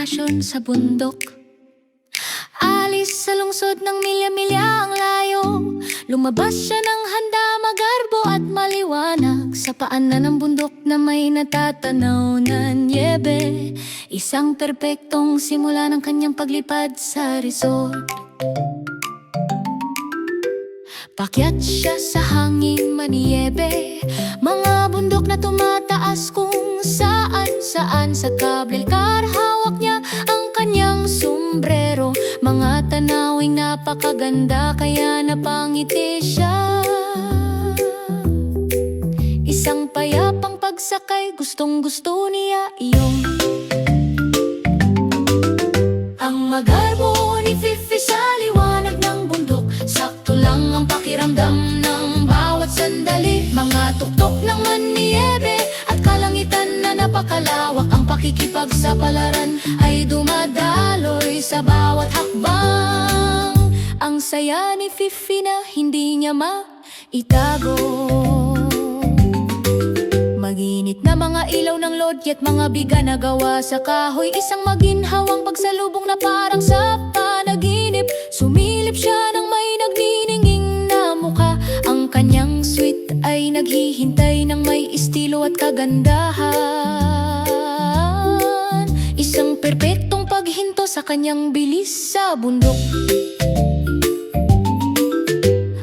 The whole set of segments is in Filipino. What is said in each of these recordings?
bakasyon sa bundok. Alis sa lungsod ng milya-milya ang layo. Lumabas siya ng handa, magarbo at maliwanag, sa paanan ng bundok na may natatanaw na niebe. Isang perpektong simula ng kanyang paglipad sa resort. Pakyat siya sa hangin maniebe, mga bundok na tumataas kung saan-saan. Sa cable car hawak niya ang kanyang sombrero, mga tanawing napakaganda kaya napangiti siya. Isang payapang pagsakay, gustong-gusto niya iyon. Ang magarbo ni Fifi sa liwanag ng bundok, sakto lang ang pakiramdam ng bawat sandali. Mga tuktok ng maniebe at kalangitan na napakalawak, ang pakikipagsapalaran ay dumadaloy sa bawat hakbang. Ang saya ni Fifi na hindi niya maitago. Maginit na mga ilaw ng lodyet, mga biga na gawa sa kahoy, isang maginhawang pagsalubong na parang sa panaginip. Sumilip siya ng may nagnininging na mukha, ang kanyang sweet ay naghihintay ng may estilo at kagandahan. Isang perpektong paghinto sa kanyang bilis sa bundok.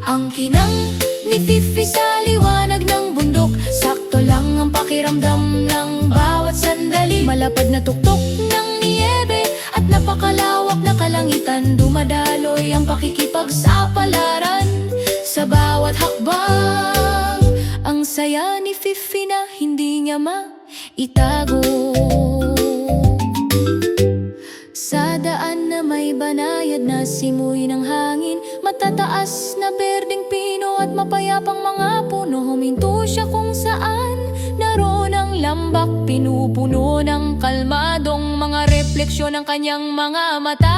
Ang kinang ni Fifi sa liwanag ng bundok, sakto lang ang pakiramdam ng bawat sandali. Malapad na tuktok ng niebe at napakalawak na kalangitan, dumadaloy ang pakikipagsapalaran sa bawat hakbang. Ang saya ni Fifi na hindi niya maitago. Sa daan na may banayad na simoy ng hangin, matataas na berdeng pino at mapayapang mga puno, huminto siya kung saan naroon ang lambak, pinupuno ng kalmadong mga refleksyon ng kanyang mga mata.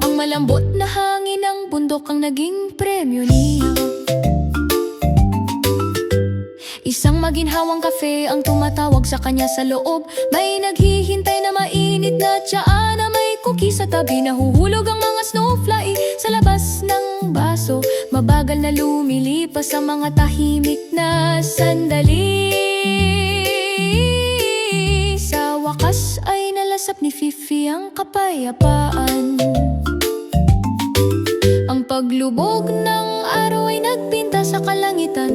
Ang malambot na hangin ng bundok ang naging premyo niya. Isang maginhawang kafe ang tumatawag sa kanya sa loob, may naghihintay na mainit na tsaa na may cookie sa tabi. Nahuhulog ang mga snowflake sa labas ng baso, mabagal na lumilipas sa mga tahimik na sandali. Sa wakas ay nalasap ni Fifi ang kapayapaan. Ang paglubog ng araw ay nagpinta sa kalangitan,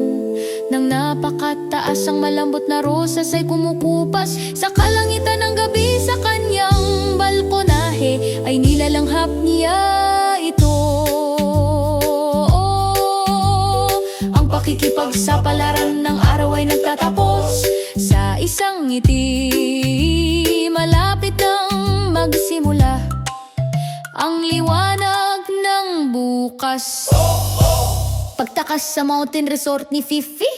nang napakataas ang malambot na rosas ay kumukupas sa kalangitan ng gabi. Sa kanyang balkonahe ay nilalanghap niya ito. Ang pakikipagsapalaran ng araw ay nagtatapos sa isang ngiti. Malapit nang magsimula ang liwanag ng bukas. Pagtakas sa mountain resort ni Fifi,